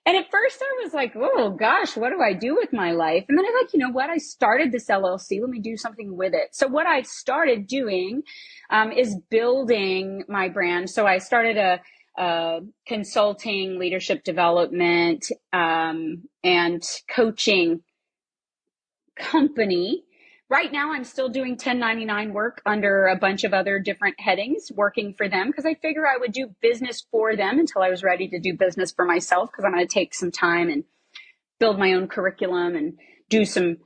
[SPEAKER 2] And at first I was like, oh gosh, what do I do with my life? And then I'm like, you know what? I started this LLC. Let me do something with it. So what I started doing is building my brand. So I started a consulting, leadership development, and coaching company. Right now, I'm still doing 1099 work under a bunch of other different headings, working for them because I figure I would do business for them until I was ready to do business for myself, because I'm going to take some time and build my own curriculum and do some,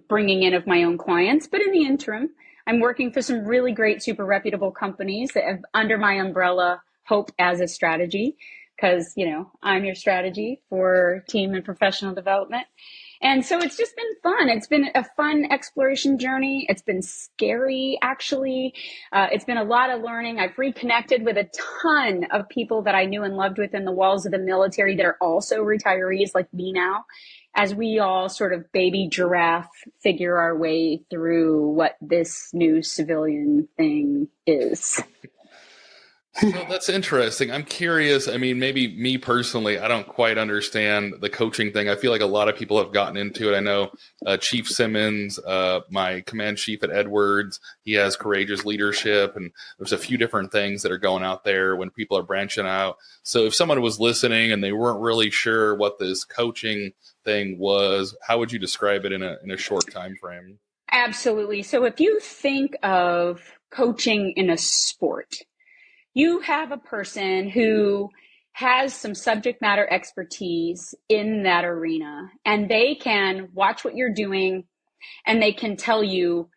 [SPEAKER 2] bringing in of my own clients. But in the interim, I'm working for some really great, super reputable companies that have under my umbrella Hope as a strategy, because, I'm your strategy for team and professional development. And so it's just been fun. It's been a fun exploration journey. It's been scary, actually. It's been a lot of learning. I've reconnected with a ton of people that I knew and loved within the walls of the military that are also retirees like me now, as we all sort of baby giraffe figure our way through what this new civilian thing is.
[SPEAKER 1] So that's interesting. I'm curious. I mean, maybe me personally, I don't quite understand the coaching thing. I feel like a lot of people have gotten into it. I know Chief Simmons, my command chief at Edwards, he has courageous leadership, and there's a few different things that are going out there when people are branching out. So if someone was listening and they weren't really sure what this coaching thing was, how would you describe it in a short time frame?
[SPEAKER 2] Absolutely. So if you think of coaching in a sport, you have a person who has some subject matter expertise in that arena, and they can watch what you're doing and they can tell you,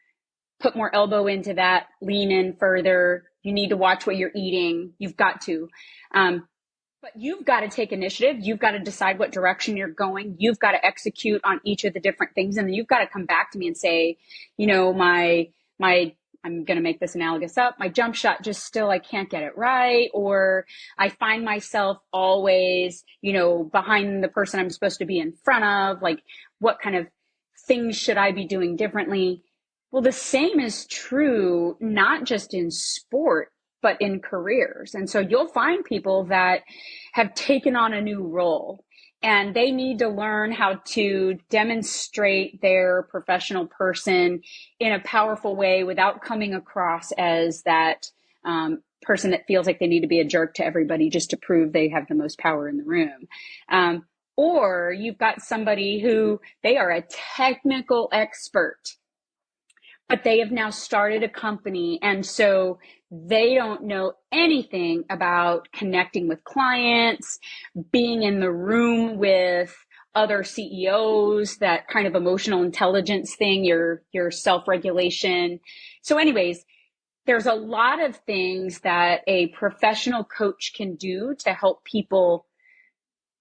[SPEAKER 2] put more elbow into that, lean in further. You need to watch what you're eating. You've got to. But you've got to take initiative. You've got to decide what direction you're going. You've got to execute on each of the different things. And then you've got to come back to me and say, my I'm going to make this analogous up. My jump shot just still, I can't get it right. Or I find myself always, behind the person I'm supposed to be in front of. Like, what kind of things should I be doing differently? Well, the same is true, not just in sport, but in careers. And so you'll find people that have taken on a new role, and they need to learn how to demonstrate their professional person in a powerful way without coming across as that person that feels like they need to be a jerk to everybody just to prove they have the most power in the room. Or you've got somebody who they are a technical expert, but they have now started a company. And so they don't know anything about connecting with clients, being in the room with other CEOs, that kind of emotional intelligence thing, your self-regulation. So anyways, there's a lot of things that a professional coach can do to help people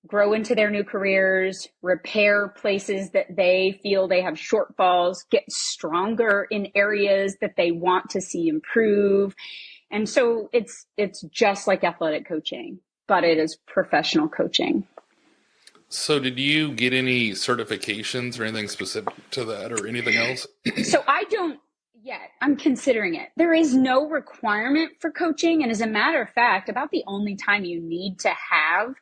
[SPEAKER 2] grow into their new careers, repair places that they feel they have shortfalls, get stronger in areas that they want to see improve. And so it's just like athletic coaching, but it is professional coaching.
[SPEAKER 1] So did you get any certifications or anything specific to that or anything else?
[SPEAKER 2] So I don't yet. I'm considering it. There is no requirement for coaching. And as a matter of fact, about the only time you need to have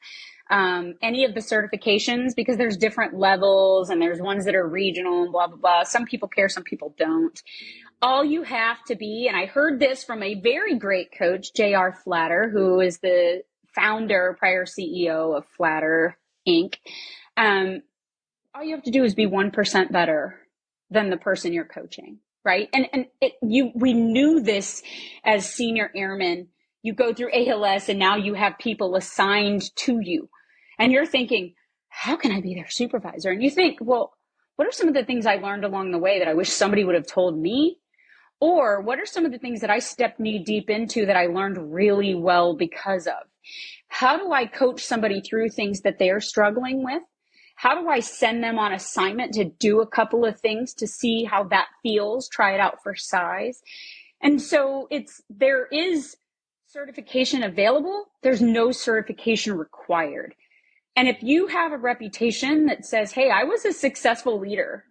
[SPEAKER 2] any of the certifications, because there's different levels and there's ones that are regional and blah, blah, blah. Some people care, some people don't. All you have to be, and I heard this from a very great coach, J.R. Flatter, who is the founder, prior CEO of Flatter Inc. All you have to do is be 1% better than the person you're coaching, right? And we knew this as senior airmen. You go through ALS and now you have people assigned to you. And you're thinking, how can I be their supervisor? And you think, well, what are some of the things I learned along the way that I wish somebody would have told me? Or what are some of the things that I stepped knee deep into that I learned really well because of? How do I coach somebody through things that they're struggling with? How do I send them on assignment to do a couple of things to see how that feels, try it out for size? And so there is certification available. There's no certification required. And if you have a reputation that says, hey, I was a successful leader,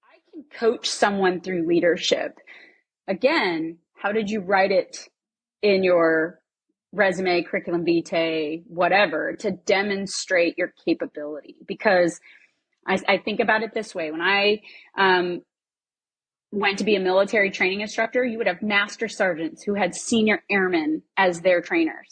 [SPEAKER 2] I can coach someone through leadership. Again, how did you write it in your resume, curriculum vitae, whatever, to demonstrate your capability? Because I think about it this way. When I went to be a military training instructor, you would have master sergeants who had senior airmen as their trainers.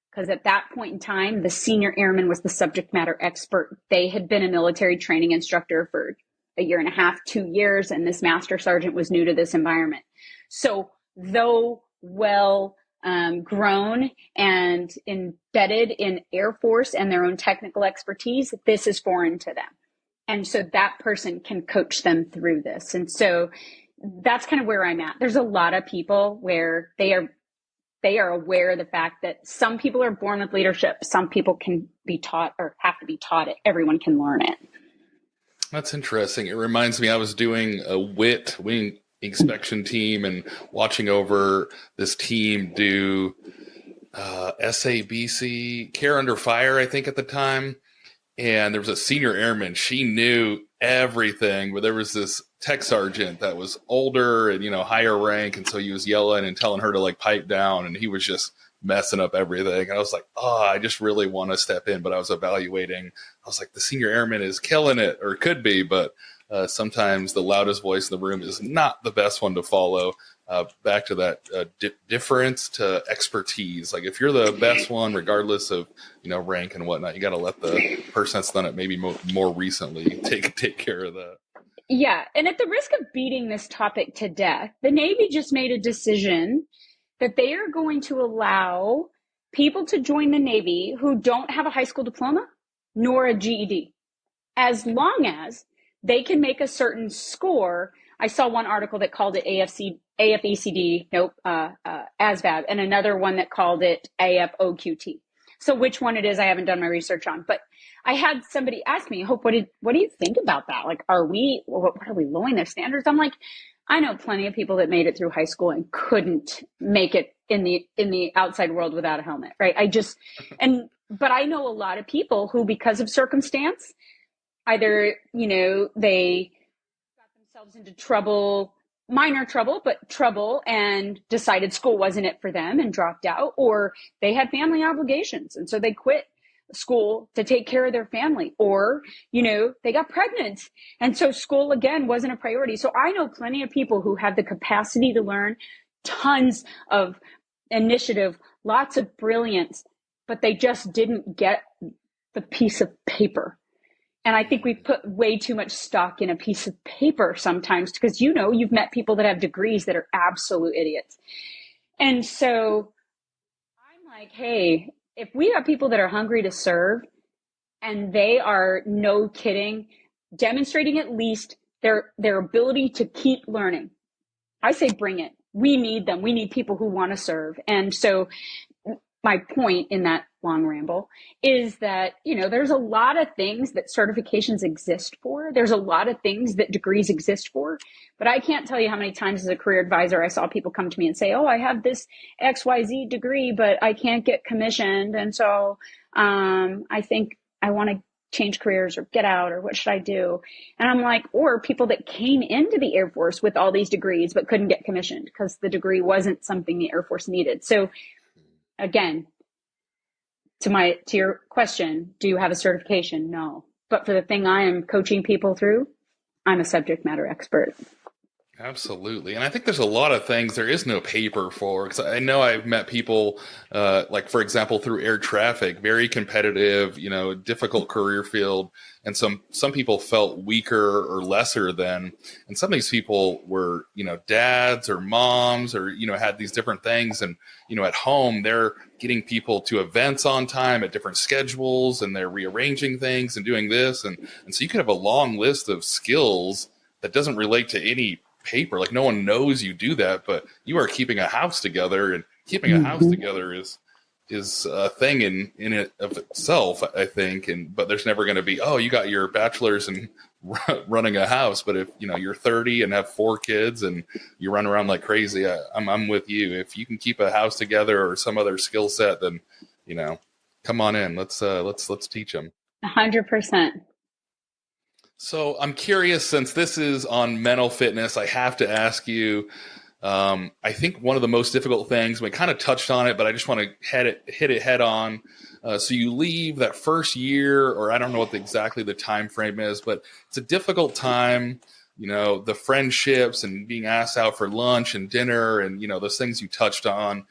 [SPEAKER 2] Because at that point in time, the senior airman was the subject matter expert. They had been a military training instructor for a year and a half, 2 years, and this master sergeant was new to this environment. So though well grown and embedded in Air Force and their own technical expertise, this is foreign to them. And so that person can coach them through this. And so that's kind of where I'm at. There's a lot of people where they are aware of the fact that some people are born with leadership. Some people can be taught or have to be taught it. Everyone can learn it.
[SPEAKER 1] That's interesting. It reminds me, I was doing a wing inspection team and watching over this team do SABC, Care Under Fire, I think at the time. And there was a senior airman. She knew everything, but there was this tech sergeant that was older and, higher rank. And so he was yelling and telling her to like pipe down, and he was just messing up everything. And I was like, I just really want to step in. But I was evaluating. I was like, the senior airman is killing it, or could be, but sometimes the loudest voice in the room is not the best one to follow. Back to that difference to expertise. Like if you're the best one, regardless of rank and whatnot, you got to let the person that's done it maybe more recently take care of that.
[SPEAKER 2] Yeah, and at the risk of beating this topic to death, the Navy just made a decision that they are going to allow people to join the Navy who don't have a high school diploma nor a GED, as long as they can make a certain score. I saw one article that called it AFECD, ASVAB, and another one that called it AFOQT. So which one it is, I haven't done my research on. But I had somebody ask me, Hope, what do you think about that? Like, what are we lowering their standards? I'm like, I know plenty of people that made it through high school and couldn't make it in the outside world without a helmet, right? But I know a lot of people who, because of circumstance, either, they got themselves into trouble, minor trouble, but trouble, and decided school wasn't it for them and dropped out, or they had family obligations. And so they quit school to take care of their family, or, they got pregnant. And so school again wasn't a priority. So I know plenty of people who have the capacity to learn, tons of initiative, lots of brilliance, but they just didn't get the piece of paper. And I think we put way too much stock in a piece of paper sometimes, because, you've met people that have degrees that are absolute idiots. And so I'm like, hey, if we have people that are hungry to serve and they are, no kidding, demonstrating at least their ability to keep learning, I say bring it. We need them. We need people who want to serve. And so my point in that long ramble is that, there's a lot of things that certifications exist for. There's a lot of things that degrees exist for, but I can't tell you how many times as a career advisor, I saw people come to me and say, oh, I have this XYZ degree, but I can't get commissioned. And so, I think I want to change careers or get out, or what should I do? And I'm like, or people that came into the Air Force with all these degrees, but couldn't get commissioned because the degree wasn't something the Air Force needed. So again, to your question, do you have a certification? No. But for the thing I am coaching people through, I'm a subject matter expert.
[SPEAKER 1] Absolutely. And I think there's a lot of things there is no paper for, because I know I've met people, like, for example, through air traffic, very competitive, difficult career field. And some people felt weaker or lesser than, and some of these people were, dads or moms or, had these different things. And, at home, they're getting people to events on time at different schedules, and they're rearranging things and doing this. And so you could have a long list of skills that doesn't relate to any paper. Like, no one knows you do that, but you are keeping a house together, and keeping a house together is a thing in it of itself, I think. But there's never going to be, oh, you got your bachelor's in running a house. But if you're 30 and have 4 kids and you run around like crazy, I'm with you. If you can keep a house together or some other skill set, then come on in. Let's teach them.
[SPEAKER 2] 100%.
[SPEAKER 1] So I'm curious, since this is on mental fitness, I have to ask you, I think one of the most difficult things, we kind of touched on it, but I just want to hit it head on. So you leave that first year, or I don't know what exactly the time frame is, but it's a difficult time, the friendships and being asked out for lunch and dinner and, those things you touched on.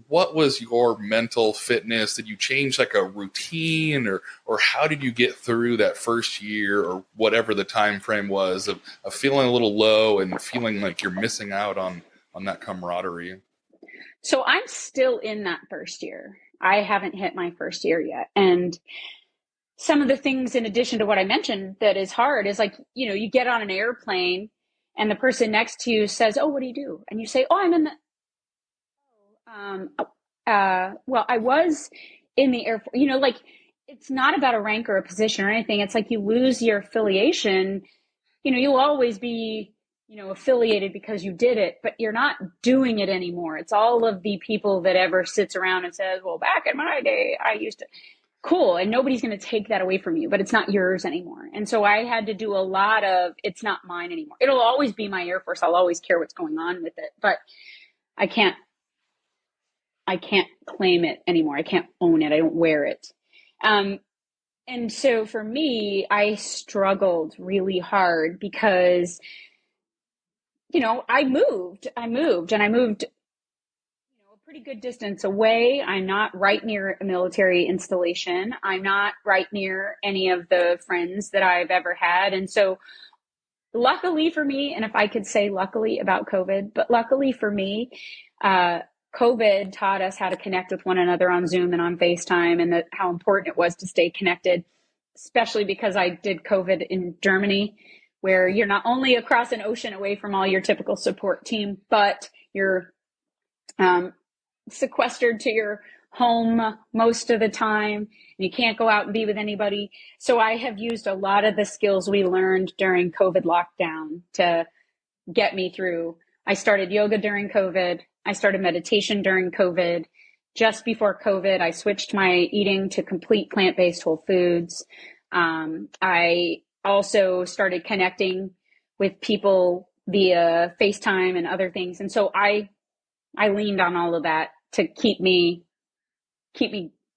[SPEAKER 1] What was your mental fitness? Did you change like a routine, or how did you get through that first year, or whatever the time frame was of feeling a little low and feeling like you're missing out on that camaraderie?
[SPEAKER 2] So I'm still in that first year. I haven't hit my first year yet. And some of the things, in addition to what I mentioned, that is hard is like, you get on an airplane and the person next to you says, oh, what do you do? And you say, oh, I'm in the, well, I was in the Air Force, like, it's not about a rank or a position or anything. It's like you lose your affiliation. You'll always be, affiliated because you did it, but you're not doing it anymore. It's all of the people that ever sits around and says, well, back in my day, I used to. Cool. And nobody's going to take that away from you, but it's not yours anymore. And so I had to do a lot of, it's not mine anymore. It'll always be my Air Force. I'll always care what's going on with it, but I can't claim it anymore. I can't own it. I don't wear it. And so for me, I struggled really hard because, I moved a pretty good distance away. I'm not right near a military installation. I'm not right near any of the friends that I've ever had. And so luckily for me, and if I could say luckily about COVID, but luckily for me, COVID taught us how to connect with one another on Zoom and on FaceTime, and how important it was to stay connected, especially because I did COVID in Germany, where you're not only across an ocean away from all your typical support team, but you're sequestered to your home most of the time, and you can't go out and be with anybody. So I have used a lot of the skills we learned during COVID lockdown to get me through. I started yoga during COVID. I started meditation during COVID. Just before COVID, I switched my eating to complete plant-based whole foods. I also started connecting with people via FaceTime and other things. And so I leaned on all of that to keep me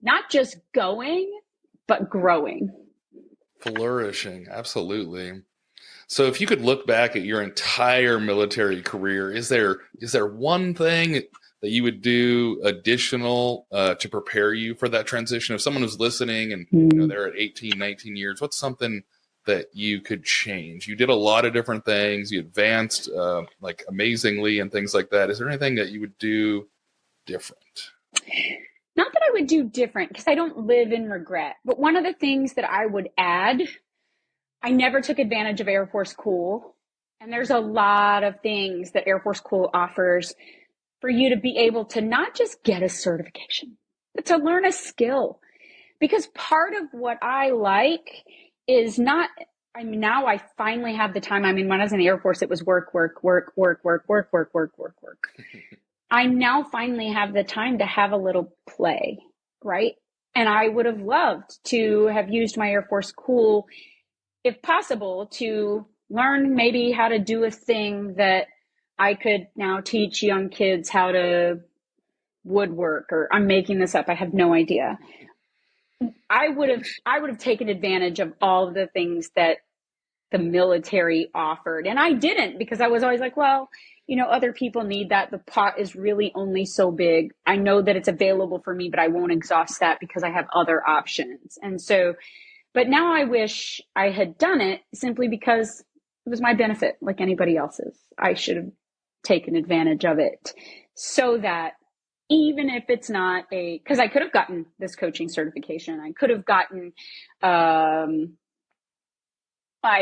[SPEAKER 2] not just going, but growing.
[SPEAKER 1] Flourishing. Absolutely. So if you could look back at your entire military career, is there one thing that you would do additional to prepare you for that transition? If someone was listening and they're at 18, 19 years, what's something that you could change? You did a lot of different things. You advanced like amazingly and things like that. Is there anything that you would do different?
[SPEAKER 2] Not that I would do different, because I don't live in regret. But one of the things that I would add, I never took advantage of Air Force Cool. And there's a lot of things that Air Force Cool offers for you to be able to not just get a certification, but to learn a skill. Because part of what I like is not, I mean, now I finally have the time. I mean, when I was in the Air Force, it was work. I now finally have the time to have a little play, right? And I would have loved to have used my Air Force Cool, if possible, to learn maybe how to do a thing that I could now teach young kids how to woodwork, or I'm making this up. I have no idea. I would have taken advantage of all of the things that the military offered. And I didn't, because I was always like, well, other people need that. The pot is really only so big. I know that it's available for me, but I won't exhaust that because I have other options. And so, but now I wish I had done it, simply because it was my benefit like anybody else's. I should have taken advantage of it, so that even if it's not because I could have gotten this coaching certification, I could have gotten, I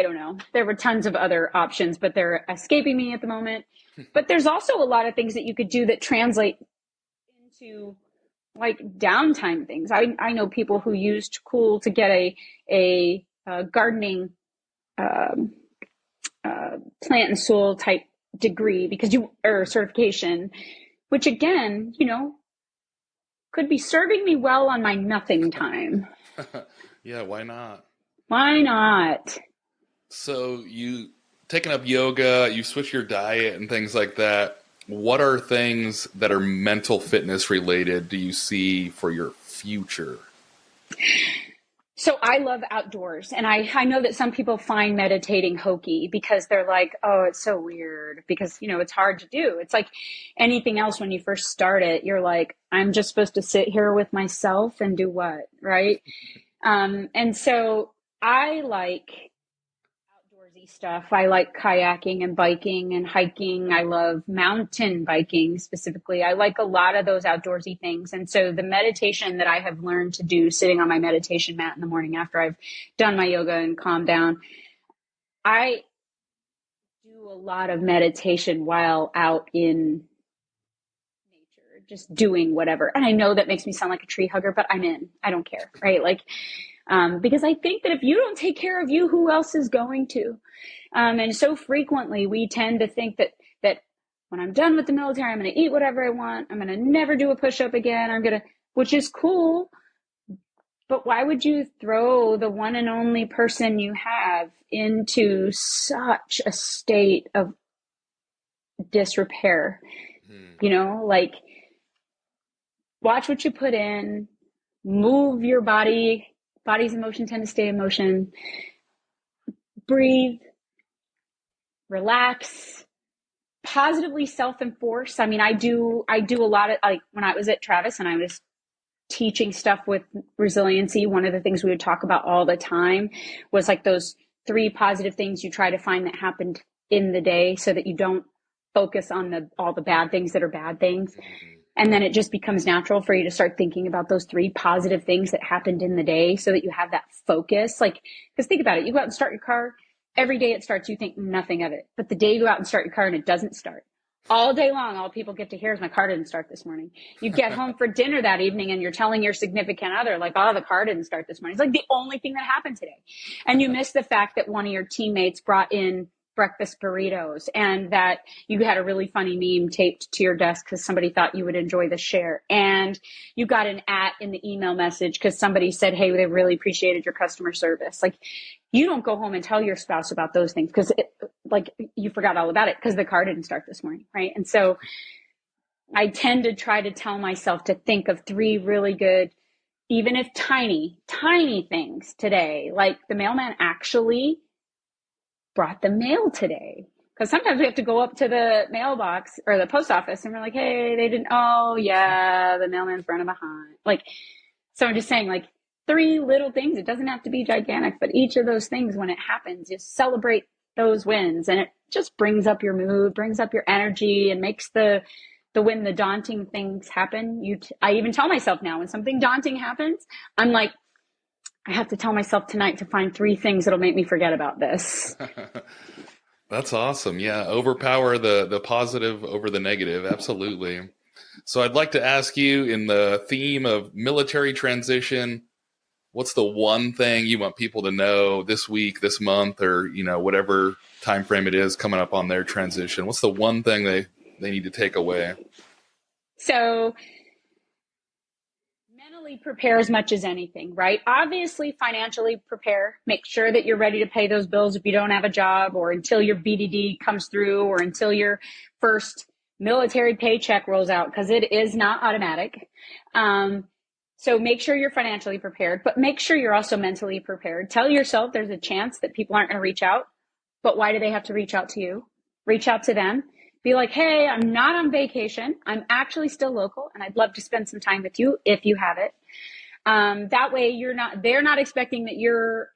[SPEAKER 2] don't know. There were tons of other options, but they're escaping me at the moment. But there's also a lot of things that you could do that translate into like downtime things. I know people who used Cool to get a gardening plant and soil type degree, or certification, which again, could be serving me well on my nothing time.
[SPEAKER 1] Yeah, why not?
[SPEAKER 2] Why not?
[SPEAKER 1] So you taken up yoga, you switch your diet and things like that. What are things that are mental fitness related do you see for your future?
[SPEAKER 2] So I love outdoors, and I know that some people find meditating hokey because they're like, oh, it's so weird, because, it's hard to do. It's like anything else. When you first start it, you're like, I'm just supposed to sit here with myself and do what? Right. And so I like outdoorsy stuff. I like kayaking and biking and hiking. I love mountain biking specifically. I like a lot of those outdoorsy things. And so the meditation that I have learned to do sitting on my meditation mat in the morning after I've done my yoga and calmed down, I do a lot of meditation while out in nature, just doing whatever. And I know that makes me sound like a tree hugger, but I'm in. I don't care, right? Like, because I think that if you don't take care of you, who else is going to? And so frequently we tend to think that when I'm done with the military, I'm going to eat whatever I want. I'm going to never do a push-up again. Which is cool. But why would you throw the one and only person you have into such a state of disrepair? Like, watch what you put in, move your body. Body's emotion tend to stay in motion. Breathe, relax, positively self-enforce. I mean, I do a lot of, like, when I was at Travis and I was teaching stuff with resiliency, one of the things we would talk about all the time was like those 3 positive things you try to find that happened in the day, so that you don't focus on all the bad things that are bad things. And then it just becomes natural for you to start thinking about those 3 positive things that happened in the day, so that you have that focus. Like, because think about it. You go out and start your car. Every day it starts, you think nothing of it. But the day you go out and start your car and it doesn't start. All day long, all people get to hear is, my car didn't start this morning. You get home for dinner that evening and you're telling your significant other, like, oh, the car didn't start this morning. It's like the only thing that happened today. And you miss the fact that one of your teammates brought in breakfast burritos, and that you had a really funny meme taped to your desk because somebody thought you would enjoy the share, and you got an @ in the email message because somebody said, hey, they really appreciated your customer service. Like, you don't go home and tell your spouse about those things because like you forgot all about it because the car didn't start this morning, right? And so I tend to try to tell myself to think of 3 really good, even if tiny things today, like the mailman actually brought the mail today. Because sometimes we have to go up to the mailbox or the post office and we're like, hey, they didn't, oh yeah, the mailman's running behind. Like, so I'm just saying, like, 3 little things. It doesn't have to be gigantic, but each of those things, when it happens, just celebrate those wins. And it just brings up your mood, brings up your energy, and makes when the daunting things happen, I even tell myself now when something daunting happens, I'm like, I have to tell myself tonight to find 3 things that'll make me forget about this.
[SPEAKER 1] That's awesome. Yeah. Overpower the positive over the negative. Absolutely. So I'd like to ask you, in the theme of military transition, what's the one thing you want people to know this week, this month, or, whatever time frame it is coming up on their transition? What's the one thing they need to take away?
[SPEAKER 2] So mentally prepare as much as anything, right? Obviously, financially prepare. Make sure that you're ready to pay those bills if you don't have a job, or until your BDD comes through, or until your first military paycheck rolls out, because it is not automatic. So make sure you're financially prepared, but make sure you're also mentally prepared. Tell yourself there's a chance that people aren't going to reach out, but why do they have to reach out to you? Reach out to them. Be like, hey, I'm not on vacation. I'm actually still local, and I'd love to spend some time with you if you have it. That way they're not expecting that you're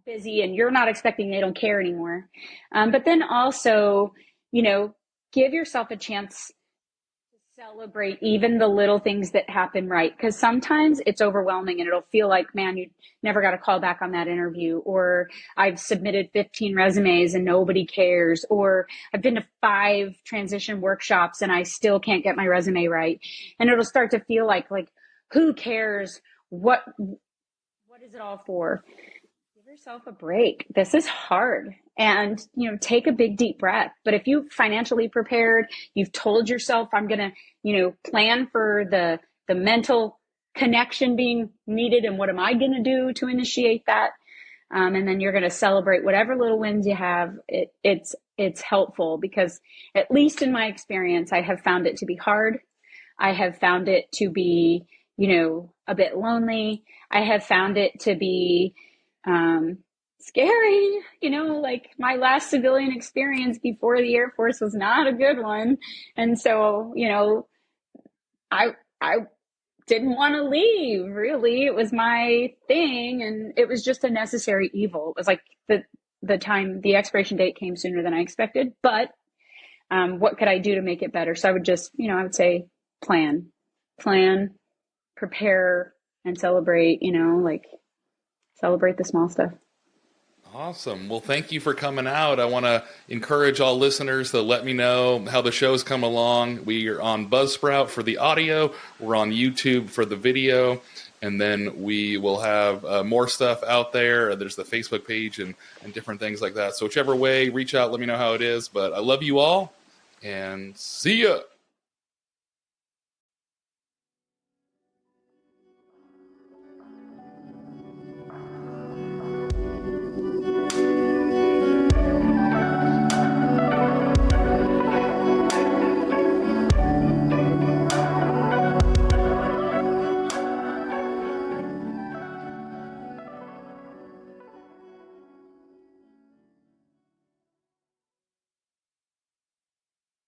[SPEAKER 2] busy, and you're not expecting they don't care anymore. But then also, give yourself a chance to celebrate even the little things that happen right. Because sometimes it's overwhelming and it'll feel like, man, you never got a call back on that interview, or I've submitted 15 resumes and nobody cares, or I've been to 5 transition workshops and I still can't get my resume right. And it'll start to feel like who cares? What is it all for? Give yourself a break. This is hard. And, take a big, deep breath. But if you've financially prepared, you've told yourself, I'm going to, plan for the mental connection being needed, and what am I going to do to initiate that? And then you're going to celebrate whatever little wins you have. It's helpful, because at least in my experience, I have found it to be hard. I have found it to be, a bit lonely. I have found it to be, scary, like my last civilian experience before the Air Force was not a good one. And so, I didn't want to leave, really. It was my thing, and it was just a necessary evil. It was like the expiration date came sooner than I expected, but what could I do to make it better? So I would just, I would say plan, prepare, and celebrate, celebrate the small stuff.
[SPEAKER 1] Awesome. Well, thank you for coming out. I want to encourage all listeners to let me know how the show's come along. We are on Buzzsprout for the audio. We're on YouTube for the video. And then we will have more stuff out there. There's the Facebook page and different things like that. So whichever way, reach out, let me know how it is. But I love you all, and see ya.